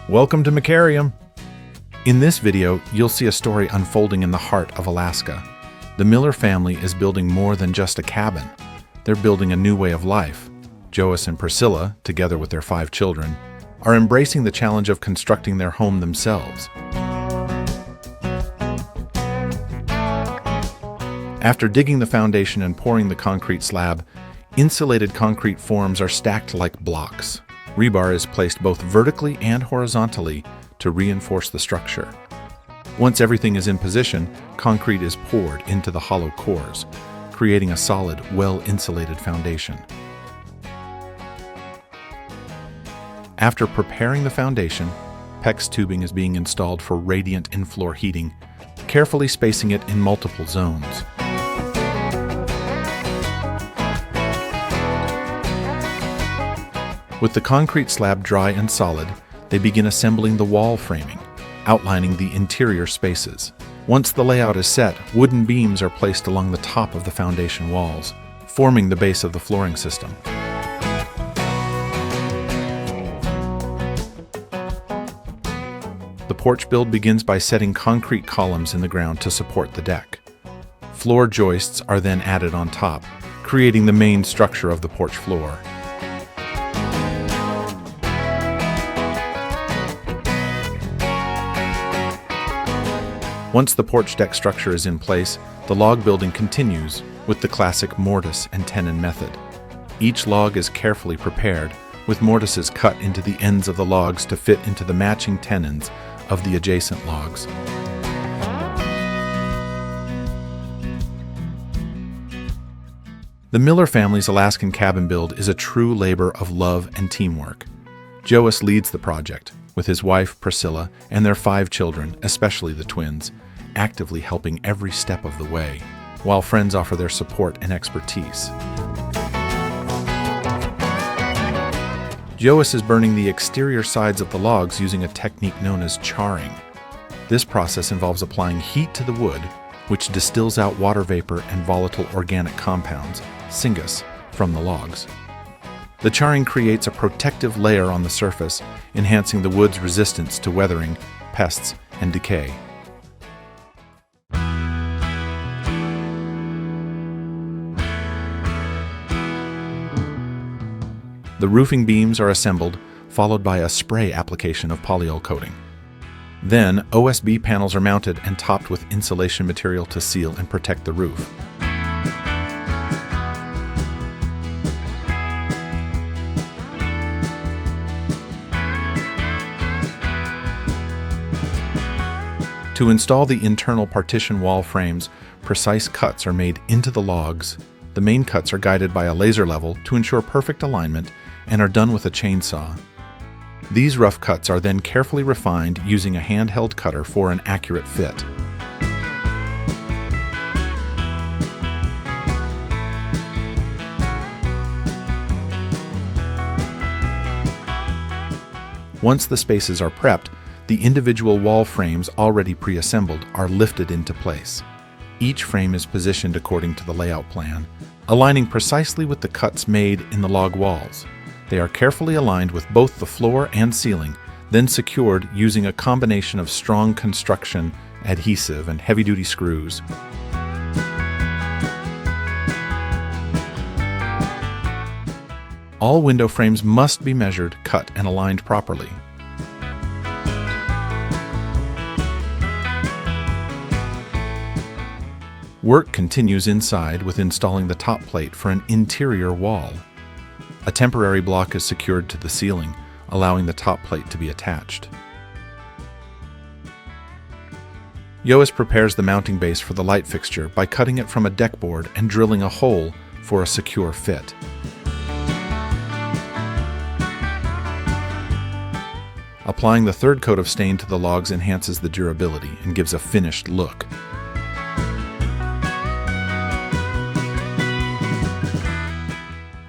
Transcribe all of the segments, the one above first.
Welcome to Macarium. In this video, you'll see a story unfolding in the heart of Alaska. The Miller family is building more than just a cabin. They're building a new way of life. Joas and Priscilla, together with their 5 children, are embracing the challenge of constructing their home themselves. After digging the foundation and pouring the concrete slab, insulated concrete forms are stacked like blocks. Rebar is placed both vertically and horizontally to reinforce the structure. Once everything is in position, concrete is poured into the hollow cores, creating a solid, well-insulated foundation. After preparing the foundation, PEX tubing is being installed for radiant in-floor heating, carefully spacing it in multiple zones. With the concrete slab dry and solid, they begin assembling the wall framing, outlining the interior spaces. Once the layout is set, wooden beams are placed along the top of the foundation walls, forming the base of the flooring system. The porch build begins by setting concrete columns in the ground to support the deck. Floor joists are then added on top, creating the main structure of the porch floor. Once the porch deck structure is in place, the log building continues with the classic mortise and tenon method. Each log is carefully prepared, with mortises cut into the ends of the logs to fit into the matching tenons of the adjacent logs. The Miller family's Alaskan cabin build is a true labor of love and teamwork. Joas leads the project, with his wife, Priscilla, and their 5 children, especially the twins, actively helping every step of the way, while friends offer their support and expertise. Joas is burning the exterior sides of the logs using a technique known as charring. This process involves applying heat to the wood, which distills out water vapor and volatile organic compounds, syngas, from the logs. The charring creates a protective layer on the surface, enhancing the wood's resistance to weathering, pests, and decay. The roofing beams are assembled, followed by a spray application of polyol coating. Then, OSB panels are mounted and topped with insulation material to seal and protect the roof. To install the internal partition wall frames, precise cuts are made into the logs. The main cuts are guided by a laser level to ensure perfect alignment and are done with a chainsaw. These rough cuts are then carefully refined using a handheld cutter for an accurate fit. Once the spaces are prepped, the individual wall frames already pre-assembled are lifted into place. Each frame is positioned according to the layout plan, aligning precisely with the cuts made in the log walls. They are carefully aligned with both the floor and ceiling, then secured using a combination of strong construction, adhesive, and heavy-duty screws. All window frames must be measured, cut, and aligned properly. Work continues inside with installing the top plate for an interior wall. A temporary block is secured to the ceiling, allowing the top plate to be attached. Joas prepares the mounting base for the light fixture by cutting it from a deck board and drilling a hole for a secure fit. Applying the 3rd coat of stain to the logs enhances the durability and gives a finished look.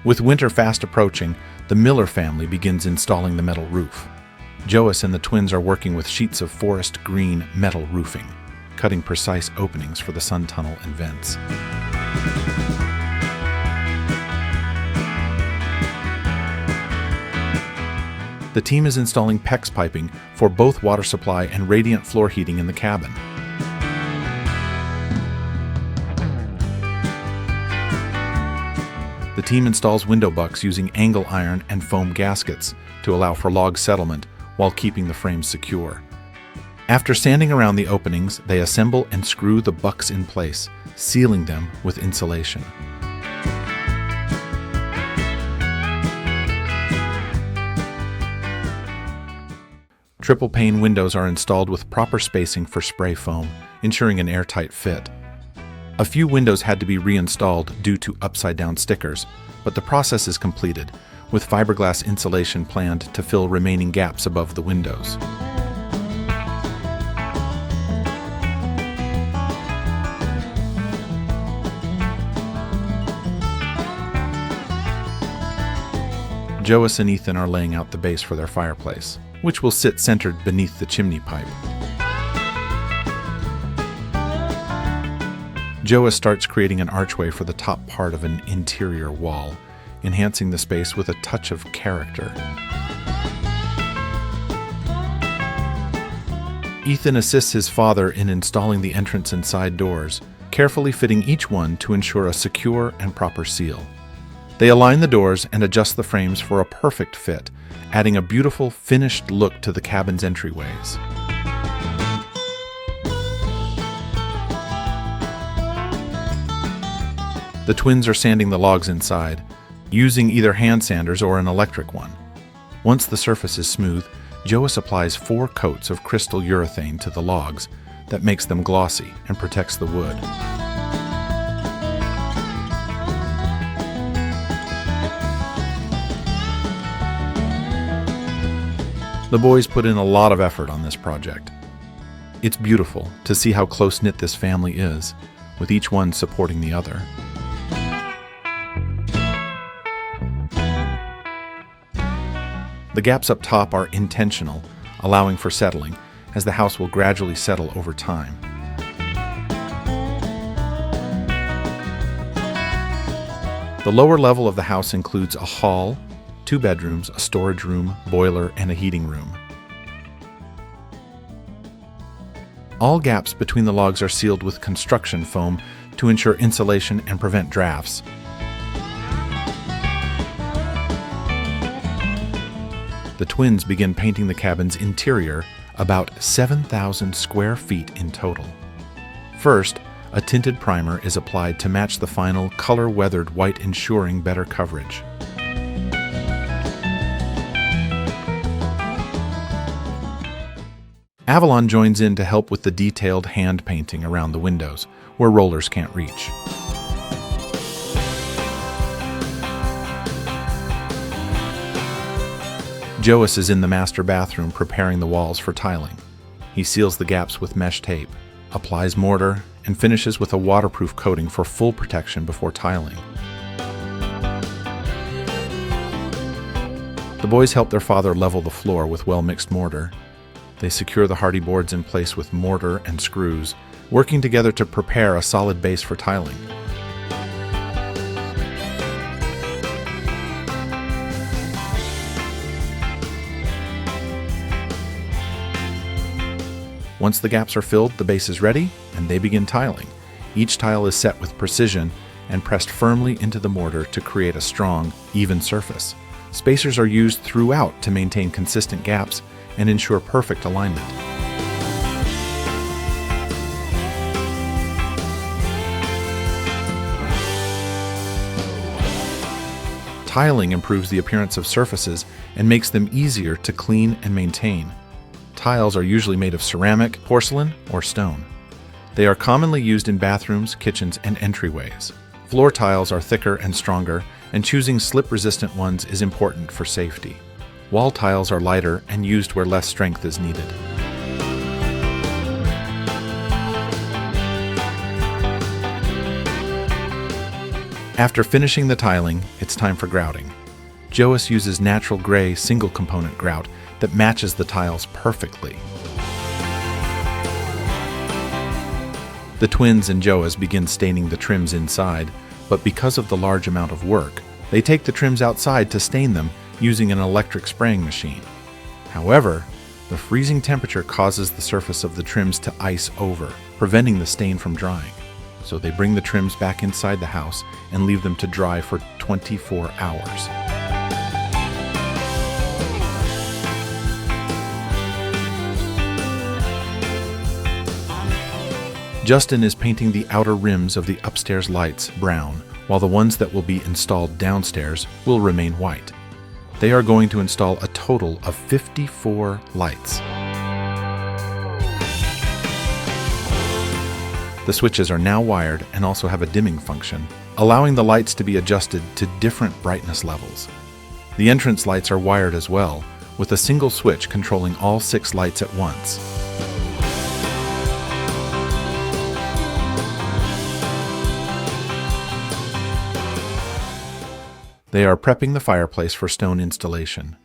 With winter fast approaching, the Miller family begins installing the metal roof. Joas and the twins are working with sheets of forest green metal roofing, cutting precise openings for the sun tunnel and vents. The team is installing PEX piping for both water supply and radiant floor heating in the cabin. The team installs window bucks using angle iron and foam gaskets to allow for log settlement while keeping the frames secure. After sanding around the openings, they assemble and screw the bucks in place, sealing them with insulation. Triple pane windows are installed with proper spacing for spray foam, ensuring an airtight fit. A few windows had to be reinstalled due to upside-down stickers, but the process is completed, with fiberglass insulation planned to fill remaining gaps above the windows. Joas and Ethan are laying out the base for their fireplace, which will sit centered beneath the chimney pipe. Joas starts creating an archway for the top part of an interior wall, enhancing the space with a touch of character. Ethan assists his father in installing the entrance and side doors, carefully fitting each one to ensure a secure and proper seal. They align the doors and adjust the frames for a perfect fit, adding a beautiful, finished look to the cabin's entryways. The twins are sanding the logs inside, using either hand sanders or an electric one. Once the surface is smooth, Joas applies 4 coats of crystal urethane to the logs that makes them glossy and protects the wood. The boys put in a lot of effort on this project. It's beautiful to see how close-knit this family is, with each one supporting the other. The gaps up top are intentional, allowing for settling, as the house will gradually settle over time. The lower level of the house includes a hall, 2 bedrooms, a storage room, boiler, and a heating room. All gaps between the logs are sealed with construction foam to ensure insulation and prevent drafts. The twins begin painting the cabin's interior, about 7,000 square feet in total. First, a tinted primer is applied to match the final color-weathered white, ensuring better coverage. Avalon joins in to help with the detailed hand painting around the windows, where rollers can't reach. Joas is in the master bathroom preparing the walls for tiling. He seals the gaps with mesh tape, applies mortar, and finishes with a waterproof coating for full protection before tiling. The boys help their father level the floor with well-mixed mortar. They secure the hardy boards in place with mortar and screws, working together to prepare a solid base for tiling. Once the gaps are filled, the base is ready, and they begin tiling. Each tile is set with precision and pressed firmly into the mortar to create a strong, even surface. Spacers are used throughout to maintain consistent gaps and ensure perfect alignment. Tiling improves the appearance of surfaces and makes them easier to clean and maintain. Tiles are usually made of ceramic, porcelain, or stone. They are commonly used in bathrooms, kitchens, and entryways. Floor tiles are thicker and stronger, and choosing slip-resistant ones is important for safety. Wall tiles are lighter and used where less strength is needed. After finishing the tiling, it's time for grouting. Joas uses natural gray single-component grout that matches the tiles perfectly. The twins and Joas begin staining the trims inside, but because of the large amount of work, they take the trims outside to stain them using an electric spraying machine. However, the freezing temperature causes the surface of the trims to ice over, preventing the stain from drying. So they bring the trims back inside the house and leave them to dry for 24 hours. Justin is painting the outer rims of the upstairs lights brown, while the ones that will be installed downstairs will remain white. They are going to install a total of 54 lights. The switches are now wired and also have a dimming function, allowing the lights to be adjusted to different brightness levels. The entrance lights are wired as well, with a single switch controlling all 6 lights at once. They are prepping the fireplace for stone installation.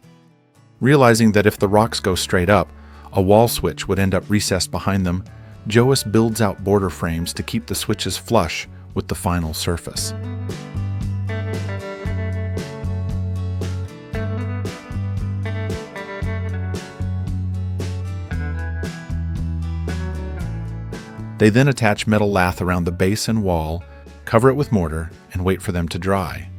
Realizing that if the rocks go straight up, a wall switch would end up recessed behind them, Joas builds out border frames to keep the switches flush with the final surface. They then attach metal lath around the base and wall, cover it with mortar, and wait for them to dry.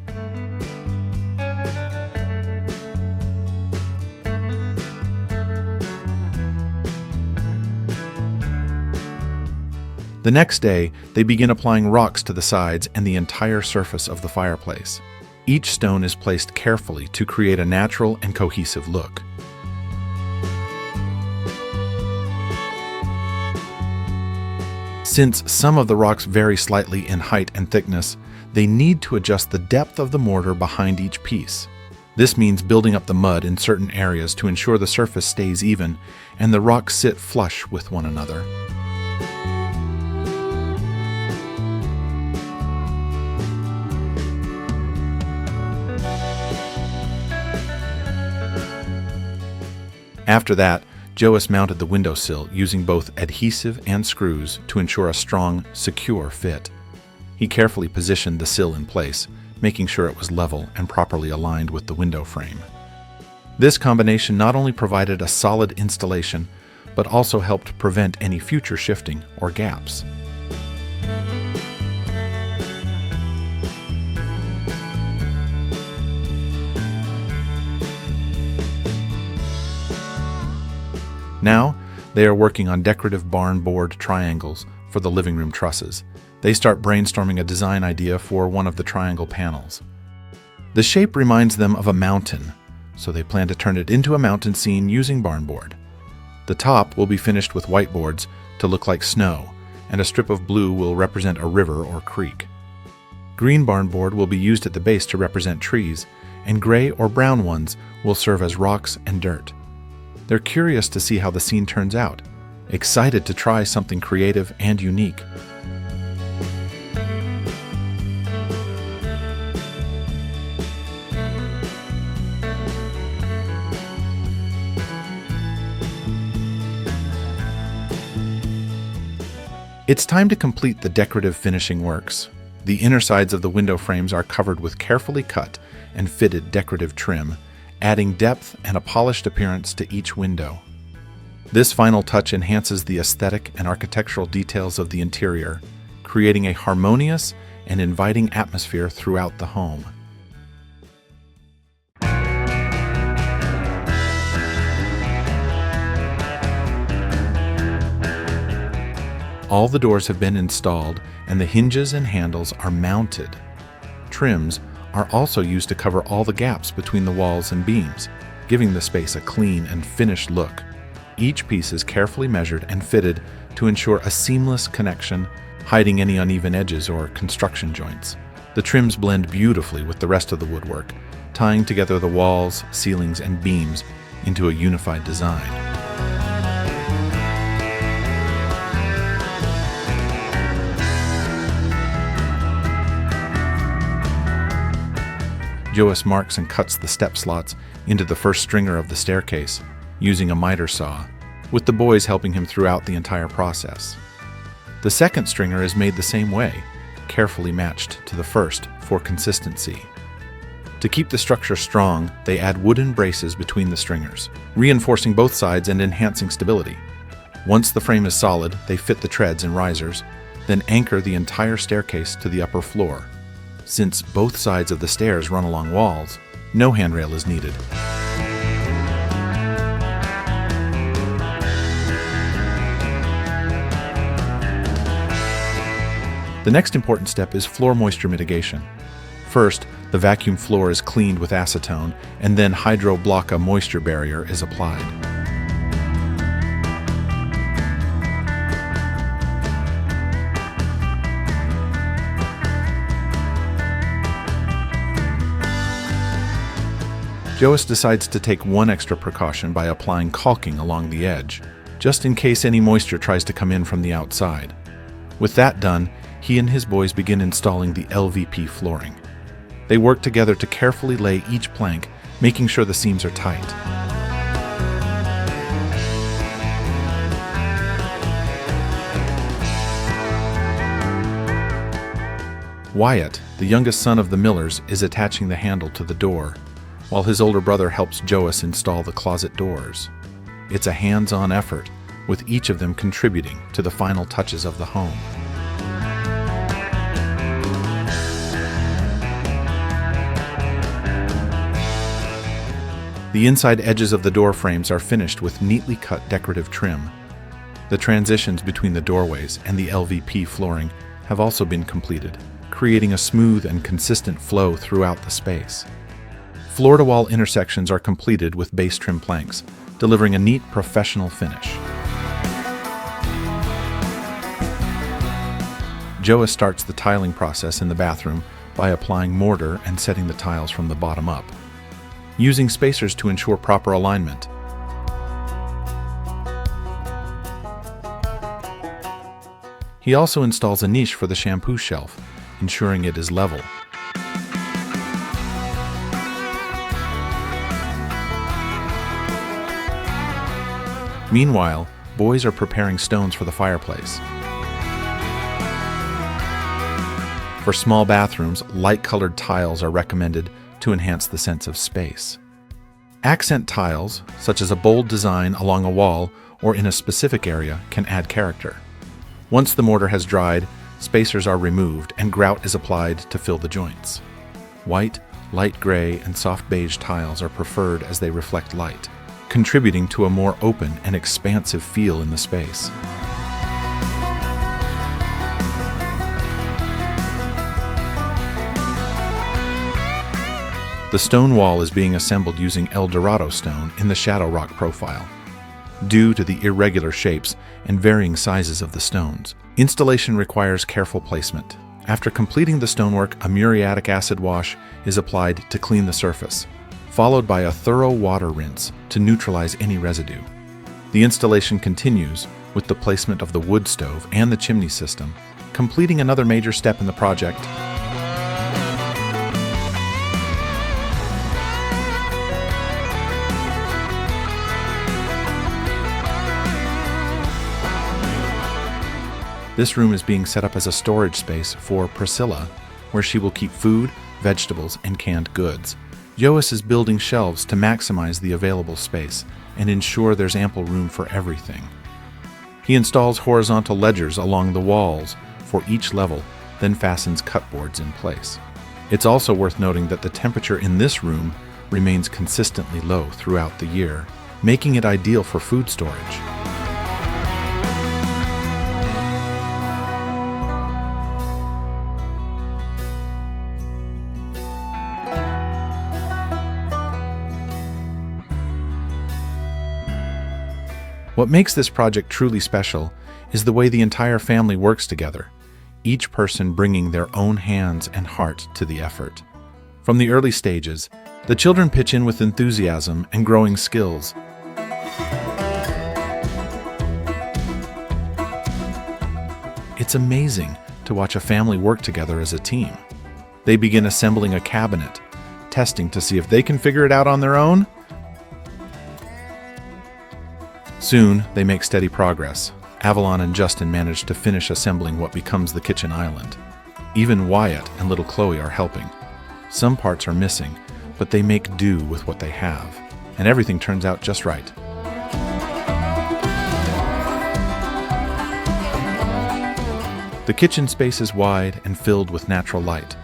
The next day, they begin applying rocks to the sides and the entire surface of the fireplace. Each stone is placed carefully to create a natural and cohesive look. Since some of the rocks vary slightly in height and thickness, they need to adjust the depth of the mortar behind each piece. This means building up the mud in certain areas to ensure the surface stays even and the rocks sit flush with one another. After that, Joas mounted the windowsill using both adhesive and screws to ensure a strong, secure fit. He carefully positioned the sill in place, making sure it was level and properly aligned with the window frame. This combination not only provided a solid installation, but also helped prevent any future shifting or gaps. Now, they are working on decorative barn board triangles for the living room trusses. They start brainstorming a design idea for one of the triangle panels. The shape reminds them of a mountain, so they plan to turn it into a mountain scene using barn board. The top will be finished with white boards to look like snow, and a strip of blue will represent a river or creek. Green barn board will be used at the base to represent trees, and gray or brown ones will serve as rocks and dirt. They're curious to see how the scene turns out, excited to try something creative and unique. It's time to complete the decorative finishing works. The inner sides of the window frames are covered with carefully cut and fitted decorative trim, adding depth and a polished appearance to each window. This final touch enhances the aesthetic and architectural details of the interior, creating a harmonious and inviting atmosphere throughout the home. All the doors have been installed and the hinges and handles are mounted. Trims are also used to cover all the gaps between the walls and beams, giving the space a clean and finished look. Each piece is carefully measured and fitted to ensure a seamless connection, hiding any uneven edges or construction joints. The trims blend beautifully with the rest of the woodwork, tying together the walls, ceilings, and beams into a unified design. Joas marks and cuts the step slots into the first stringer of the staircase, using a miter saw, with the boys helping him throughout the entire process. The second stringer is made the same way, carefully matched to the first for consistency. To keep the structure strong, they add wooden braces between the stringers, reinforcing both sides and enhancing stability. Once the frame is solid, they fit the treads and risers, then anchor the entire staircase to the upper floor. Since both sides of the stairs run along walls, no handrail is needed. The next important step is floor moisture mitigation. First, the vacuum floor is cleaned with acetone, and then Hydro-Blocka moisture barrier is applied. Joas decides to take one extra precaution by applying caulking along the edge, just in case any moisture tries to come in from the outside. With that done, he and his boys begin installing the LVP flooring. They work together to carefully lay each plank, making sure the seams are tight. Wyatt, the youngest son of the Millers, is attaching the handle to the door, while his older brother helps Joas install the closet doors. It's a hands-on effort, with each of them contributing to the final touches of the home. The inside edges of the door frames are finished with neatly cut decorative trim. The transitions between the doorways and the LVP flooring have also been completed, creating a smooth and consistent flow throughout the space. Floor-to-wall intersections are completed with base trim planks, delivering a neat, professional finish. Joas starts the tiling process in the bathroom by applying mortar and setting the tiles from the bottom up, using spacers to ensure proper alignment. He also installs a niche for the shampoo shelf, ensuring it is level. Meanwhile, boys are preparing stones for the fireplace. For small bathrooms, light-colored tiles are recommended to enhance the sense of space. Accent tiles, such as a bold design along a wall or in a specific area, can add character. Once the mortar has dried, spacers are removed and grout is applied to fill the joints. White, light gray, and soft beige tiles are preferred as they reflect light, contributing to a more open and expansive feel in the space. The stone wall is being assembled using El Dorado stone in the shadow rock profile. Due to the irregular shapes and varying sizes of the stones, installation requires careful placement. After completing the stonework, a muriatic acid wash is applied to clean the surface, followed by a thorough water rinse to neutralize any residue. The installation continues with the placement of the wood stove and the chimney system, completing another major step in the project. This room is being set up as a storage space for Priscilla, where she will keep food, vegetables, and canned goods. Joas is building shelves to maximize the available space and ensure there's ample room for everything. He installs horizontal ledgers along the walls for each level, then fastens cupboards in place. It's also worth noting that the temperature in this room remains consistently low throughout the year, making it ideal for food storage. What makes this project truly special is the way the entire family works together, each person bringing their own hands and heart to the effort. From the early stages, the children pitch in with enthusiasm and growing skills. It's amazing to watch a family work together as a team. They begin assembling a cabinet, testing to see if they can figure it out on their own. Soon, they make steady progress. Avalon and Justin manage to finish assembling what becomes the kitchen island. Even Wyatt and little Chloe are helping. Some parts are missing, but they make do with what they have, and everything turns out just right. The kitchen space is wide and filled with natural light.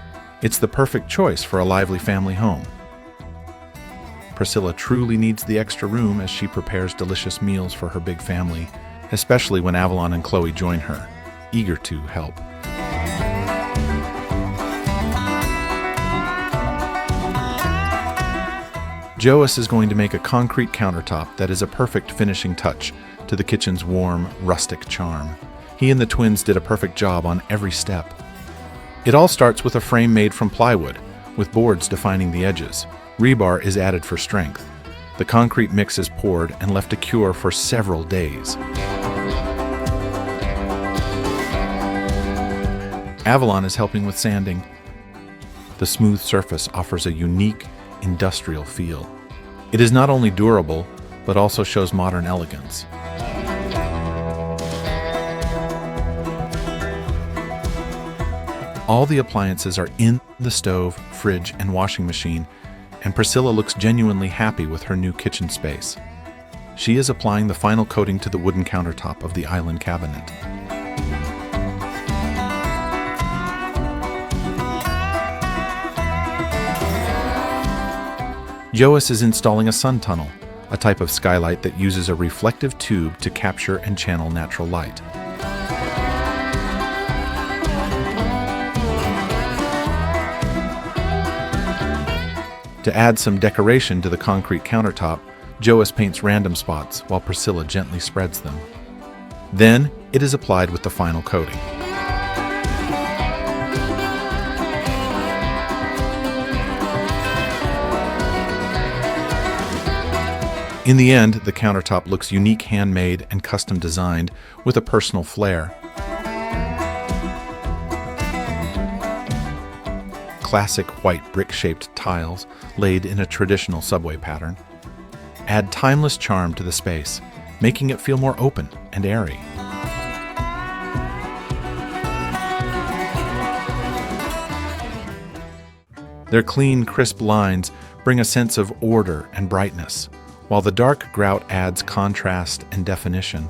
It's the perfect choice for a lively family home. Priscilla truly needs the extra room as she prepares delicious meals for her big family, especially when Avalon and Chloe join her, eager to help. Joas is going to make a concrete countertop that is a perfect finishing touch to the kitchen's warm, rustic charm. He and the twins did a perfect job on every step. It all starts with a frame made from plywood, with boards defining the edges. Rebar is added for strength. The concrete mix is poured and left to cure for several days. Avalon is helping with sanding. The smooth surface offers a unique, industrial feel. It is not only durable, but also shows modern elegance. All the appliances are in the stove, fridge, and washing machine, and Priscilla looks genuinely happy with her new kitchen space. She is applying the final coating to the wooden countertop of the island cabinet. Joas is installing a sun tunnel, a type of skylight that uses a reflective tube to capture and channel natural light. To add some decoration to the concrete countertop, Joas paints random spots while Priscilla gently spreads them. Then, it is applied with the final coating. In the end, the countertop looks unique, handmade, and custom designed with a personal flair. Classic white brick-shaped tiles laid in a traditional subway pattern add timeless charm to the space, making it feel more open and airy. Their clean, crisp lines bring a sense of order and brightness, while the dark grout adds contrast and definition.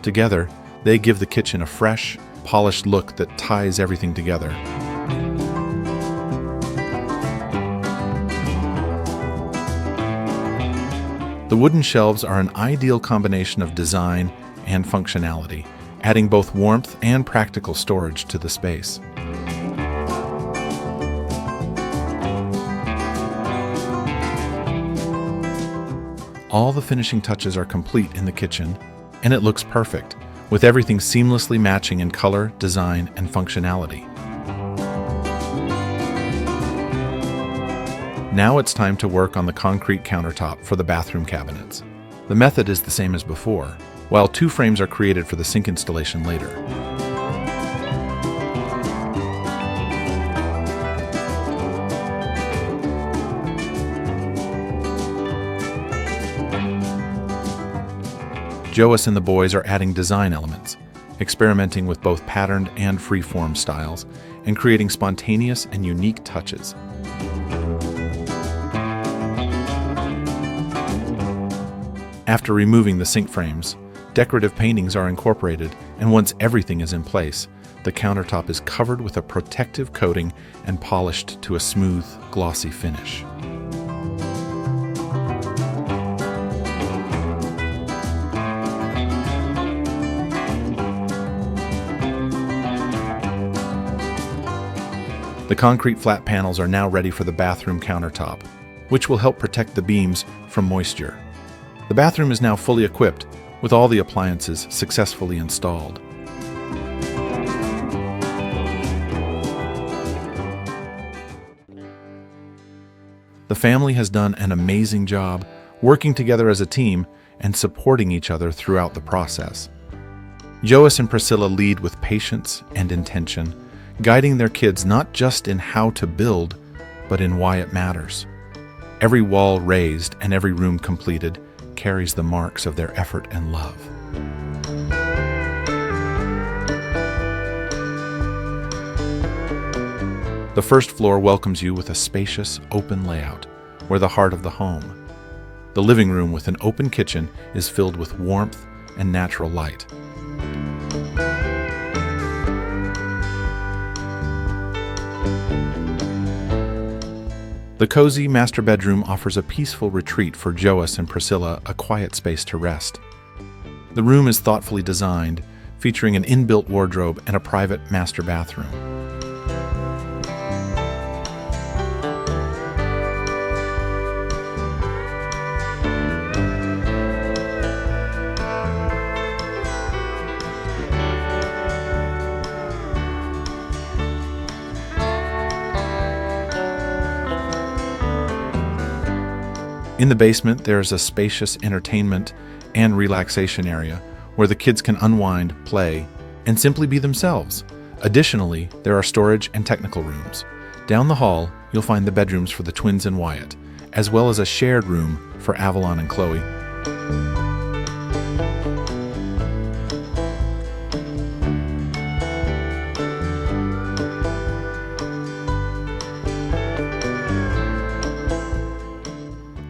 Together, they give the kitchen a fresh, polished look that ties everything together. The wooden shelves are an ideal combination of design and functionality, adding both warmth and practical storage to the space. All the finishing touches are complete in the kitchen, and it looks perfect, with everything seamlessly matching in color, design, and functionality. Now it's time to work on the concrete countertop for the bathroom cabinets. The method is the same as before, while 2 frames are created for the sink installation later. Joas and the boys are adding design elements, experimenting with both patterned and free-form styles, and creating spontaneous and unique touches. After removing the sink frames, decorative paintings are incorporated, and once everything is in place, the countertop is covered with a protective coating and polished to a smooth, glossy finish. The concrete flat panels are now ready for the bathroom countertop, which will help protect the beams from moisture. The bathroom is now fully equipped, with all the appliances successfully installed. The family has done an amazing job working together as a team and supporting each other throughout the process. Joas and Priscilla lead with patience and intention, guiding their kids not just in how to build, but in why it matters. Every wall raised and every room completed carries the marks of their effort and love. The first floor welcomes you with a spacious, open layout, where the heart of the home. The living room with an open kitchen is filled with warmth and natural light. The cozy master bedroom offers a peaceful retreat for Joas and Priscilla, a quiet space to rest. The room is thoughtfully designed, featuring an inbuilt wardrobe and a private master bathroom. In the basement, there is a spacious entertainment and relaxation area where the kids can unwind, play, and simply be themselves. Additionally, there are storage and technical rooms. Down the hall, you'll find the bedrooms for the twins and Wyatt, as well as a shared room for Avalon and Chloe.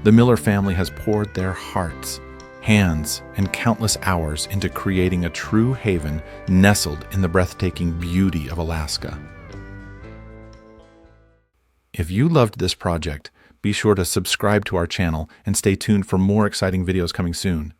The Miller family has poured their hearts, hands, and countless hours into creating a true haven nestled in the breathtaking beauty of Alaska. If you loved this project, be sure to subscribe to our channel and stay tuned for more exciting videos coming soon.